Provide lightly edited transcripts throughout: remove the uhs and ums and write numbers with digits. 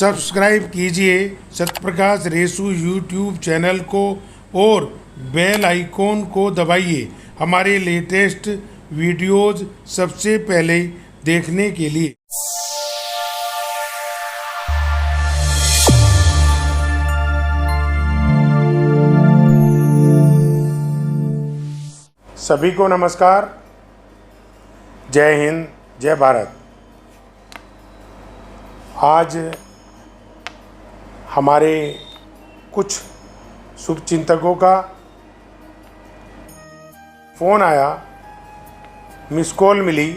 Subscribe कीजिए सत्यप्रकाश रेसू YouTube channel को और बेल आइकॉन को दबाइए हमारे लेटेस्ट वीडियोज़ सबसे पहले देखने के लिए। सभी को नमस्कार, जय हिंद, जय भारत। आज हमारे कुछ शुभचिंतकों का फ़ोन आया, मिस कॉल मिली,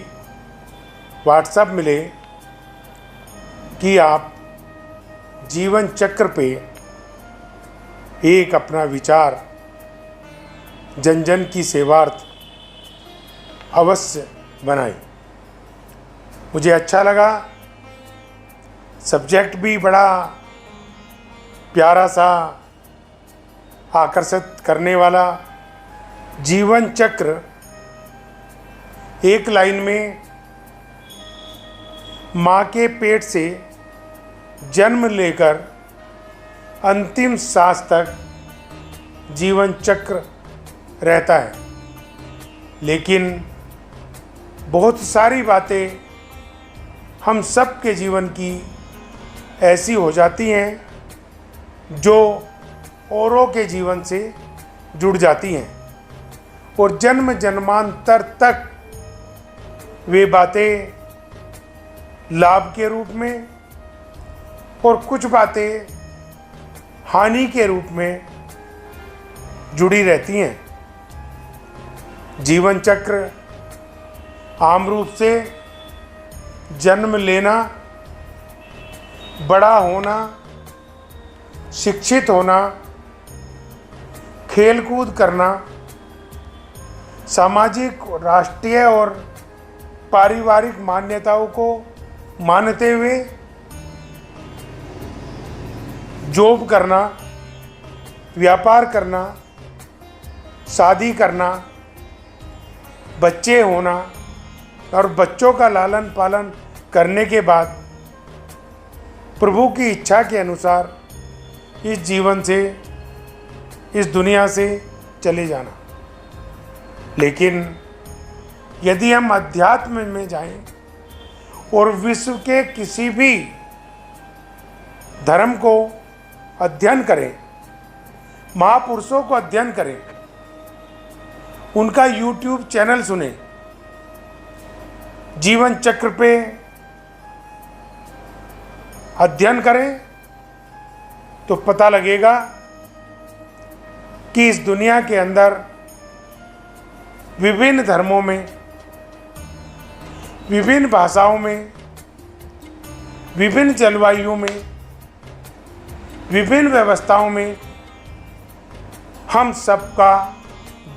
व्हाट्सएप मिले कि आप जीवन चक्र पे एक अपना विचार जन जन की सेवार्थ अवश्य बनाएं। मुझे अच्छा लगा, सब्जेक्ट भी बड़ा प्यारा सा, आकर्षित करने वाला। जीवन चक्र एक लाइन में माँ के पेट से जन्म लेकर अंतिम सांस तक जीवन चक्र रहता है, लेकिन बहुत सारी बातें हम सब के जीवन की ऐसी हो जाती हैं जो औरों के जीवन से जुड़ जाती हैं और जन्म जन्मांतर तक वे बातें लाभ के रूप में और कुछ बातें हानि के रूप में जुड़ी रहती हैं। जीवन चक्र आम रूप से जन्म लेना, बड़ा होना, शिक्षित होना, खेलकूद करना, सामाजिक, राष्ट्रीय और पारिवारिक मान्यताओं को मानते हुए जॉब करना, व्यापार करना, शादी करना, बच्चे होना और बच्चों का लालन पालन करने के बाद प्रभु की इच्छा के अनुसार इस जीवन से, इस दुनिया से चले जाना। लेकिन यदि हम अध्यात्म में जाएं और विश्व के किसी भी धर्म को अध्ययन करें, महापुरुषों को अध्ययन करें, उनका YouTube चैनल सुने, जीवन चक्र पे अध्ययन करें, तो पता लगेगा कि इस दुनिया के अंदर विभिन्न धर्मों में, विभिन्न भाषाओं में, विभिन्न जलवायुओं में, विभिन्न व्यवस्थाओं में हम सबका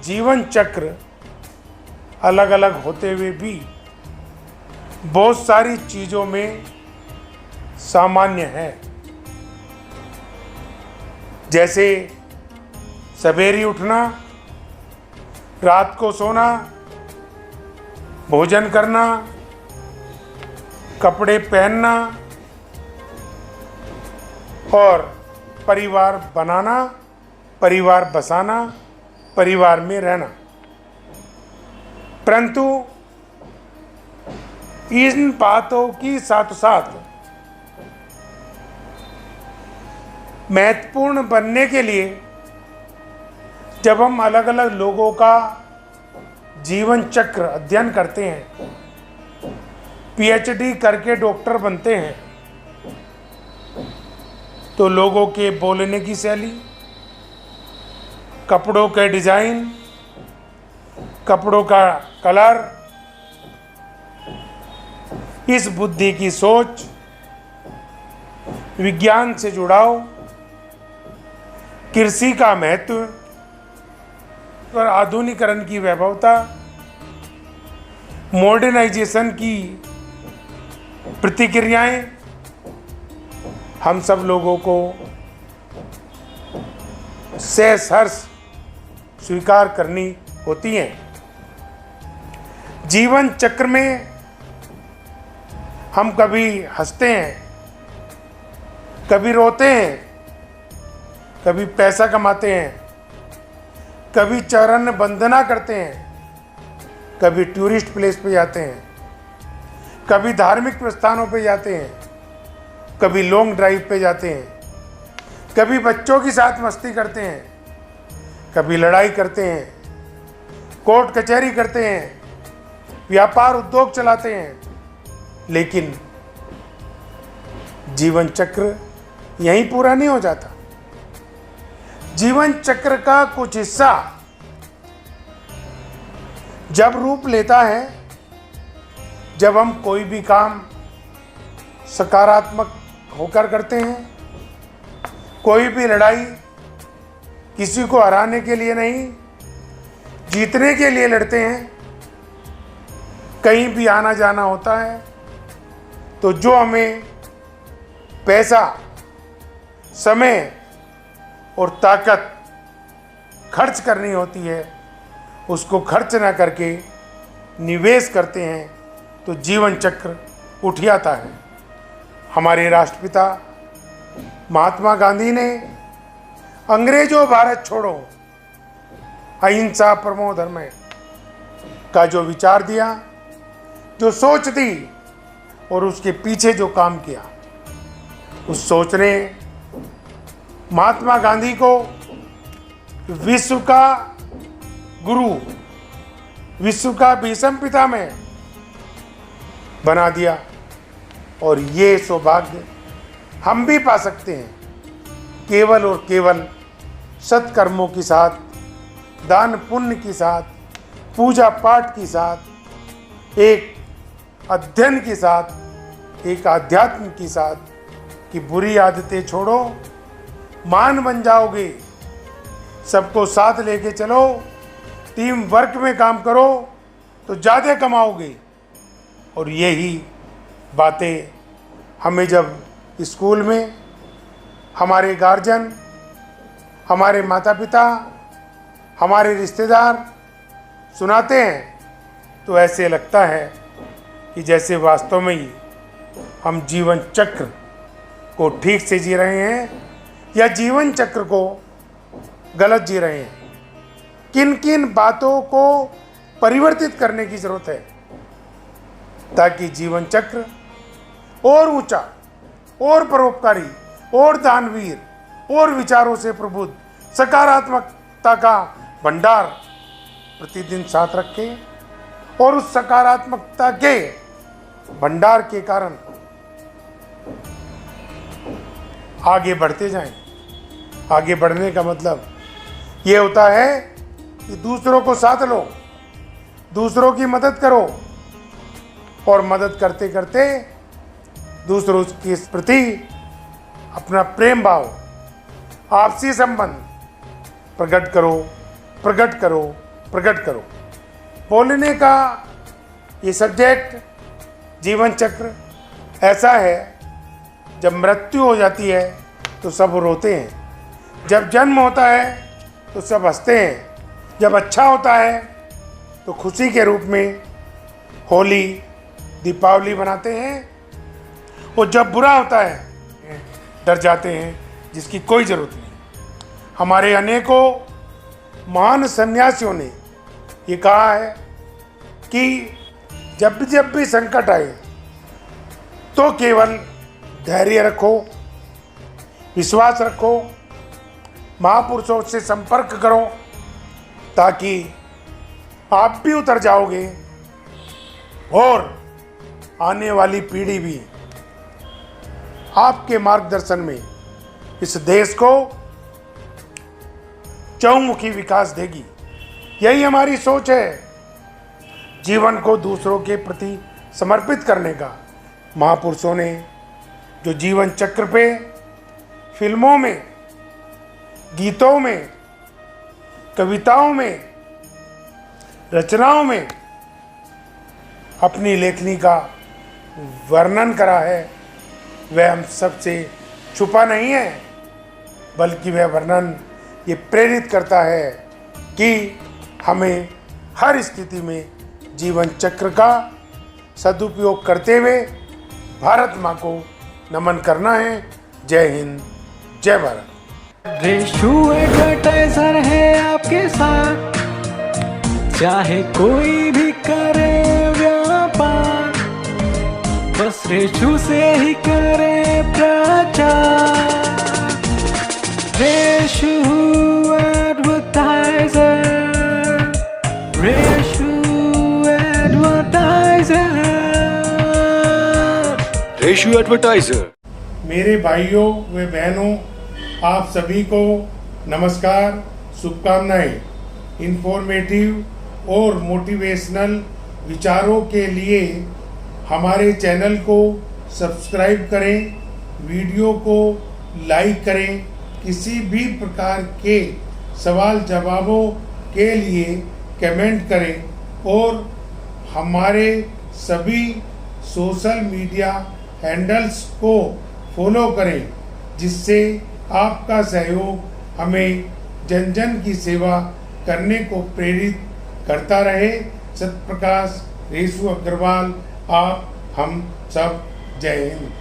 जीवन चक्र अलग अलग होते हुए भी बहुत सारी चीज़ों में सामान्य है। जैसे सवेरे उठना, रात को सोना, भोजन करना, कपड़े पहनना और परिवार बनाना, परिवार बसाना, परिवार में रहना। परंतु इन बातों की साथ साथ महत्वपूर्ण बनने के लिए जब हम अलग अलग लोगों का जीवन चक्र अध्ययन करते हैं, PhD करके डॉक्टर बनते हैं, तो लोगों के बोलने की शैली, कपड़ों के डिज़ाइन, कपड़ों का कलर, इस बुद्धि की सोच, विज्ञान से जुड़ाव, कृषि का महत्व और आधुनिकीकरण की वैभवता, मॉडर्नाइजेशन की प्रतिक्रियाएं हम सब लोगों को सहर्ष स्वीकार करनी होती हैं। जीवन चक्र में हम कभी हंसते हैं, कभी रोते हैं, कभी पैसा कमाते हैं, कभी चरण वंदना करते हैं, कभी टूरिस्ट प्लेस पे जाते हैं, कभी धार्मिक प्रस्थानों पे जाते हैं, कभी लॉन्ग ड्राइव पे जाते हैं, कभी बच्चों के साथ मस्ती करते हैं, कभी लड़ाई करते हैं, कोर्ट कचहरी करते हैं, व्यापार उद्योग चलाते हैं। लेकिन जीवन चक्र यहीं पूरा नहीं हो जाता। जीवन चक्र का कुछ हिस्सा जब रूप लेता है, जब हम कोई भी काम सकारात्मक होकर करते हैं, कोई भी लड़ाई किसी को हराने के लिए नहीं, जीतने के लिए लड़ते हैं, कहीं भी आना जाना होता है, तो जो हमें पैसा, समय और ताकत खर्च करनी होती है, उसको खर्च ना करके निवेश करते हैं, तो जीवन चक्र उठ जाता है। हमारे राष्ट्रपिता महात्मा गांधी ने अंग्रेजों भारत छोड़ो, अहिंसा परमो धर्म का जो विचार दिया, जो सोच दी और उसके पीछे जो काम किया, उस सोच ने महात्मा गांधी को विश्व का गुरु, विश्व का भीष्म पितामह बना दिया। और ये सौभाग्य हम भी पा सकते हैं केवल और केवल सत्कर्मों के साथ, दान पुण्य के साथ, पूजा पाठ के साथ, एक अध्ययन के साथ, एक आध्यात्म के साथ, कि बुरी आदतें छोड़ो, मान बन जाओगे, सबको साथ लेके चलो, टीम वर्क में काम करो तो ज़्यादा कमाओगे। और यही बातें हमें जब स्कूल में हमारे गार्जियन, हमारे माता पिता, हमारे रिश्तेदार सुनाते हैं, तो ऐसे लगता है कि जैसे वास्तव में ही हम जीवन चक्र को ठीक से जी रहे हैं या जीवन चक्र को गलत जी रहे हैं। किन किन बातों को परिवर्तित करने की जरूरत है ताकि जीवन चक्र और ऊंचा, और परोपकारी, और दानवीर, और विचारों से प्रबुद्ध, सकारात्मकता का भंडार प्रतिदिन साथ रखे, और उस सकारात्मकता के भंडार के कारण आगे बढ़ते जाएं। आगे बढ़ने का मतलब ये होता है कि दूसरों को साथ लो, दूसरों की मदद करो, और मदद करते करते दूसरों के प्रति अपना प्रेम भाव, आपसी संबंध प्रकट करो, प्रकट करो, प्रकट करो। बोलने का ये सब्जेक्ट जीवन चक्र ऐसा है, जब मृत्यु हो जाती है तो सब रोते हैं, जब जन्म होता है तो सब हंसते हैं, जब अच्छा होता है तो खुशी के रूप में होली, दीपावली मनाते हैं, और जब बुरा होता है डर जाते हैं, जिसकी कोई ज़रूरत नहीं। हमारे अनेकों महान सन्यासियों ने ये कहा है कि जब भी संकट आए तो केवल धैर्य रखो, विश्वास रखो, महापुरुषों से संपर्क करो, ताकि आप भी उतर जाओगे और आने वाली पीढ़ी भी आपके मार्गदर्शन में इस देश को चहुमुखी विकास देगी। यही हमारी सोच है, जीवन को दूसरों के प्रति समर्पित करने का। महापुरुषों ने जो जीवन चक्र पे फिल्मों में, गीतों में, कविताओं में, रचनाओं में अपनी लेखनी का वर्णन करा है, वह हम सबसे छुपा नहीं है, बल्कि वह वर्णन ये प्रेरित करता है कि हमें हर स्थिति में जीवन चक्र का सदुपयोग करते हुए भारत माँ को नमन करना है। जय हिंद, जय भारत। रेशु एडवर्टाइजर है आपके साथ, चाहे कोई भी करे व्यापार, बस रेशु से ही करे प्रचार। Reshu advertiser, Reshu advertiser, Reshu advertiser. मेरे भाइयों व बहनों, आप सभी को नमस्कार, शुभकामनाएं। इंफॉर्मेटिव और मोटिवेशनल विचारों के लिए हमारे चैनल को सब्सक्राइब करें, वीडियो को लाइक करें। किसी भी प्रकार के सवाल जवाबों के लिए कमेंट करें और हमारे सभी सोशल मीडिया हैंडल्स को फॉलो करें, जिससे आपका सहयोग हमें जन जन की सेवा करने को प्रेरित करता रहे। सत्यप्रकाश रेशु अग्रवाल, आप हम सब, जय हिंद।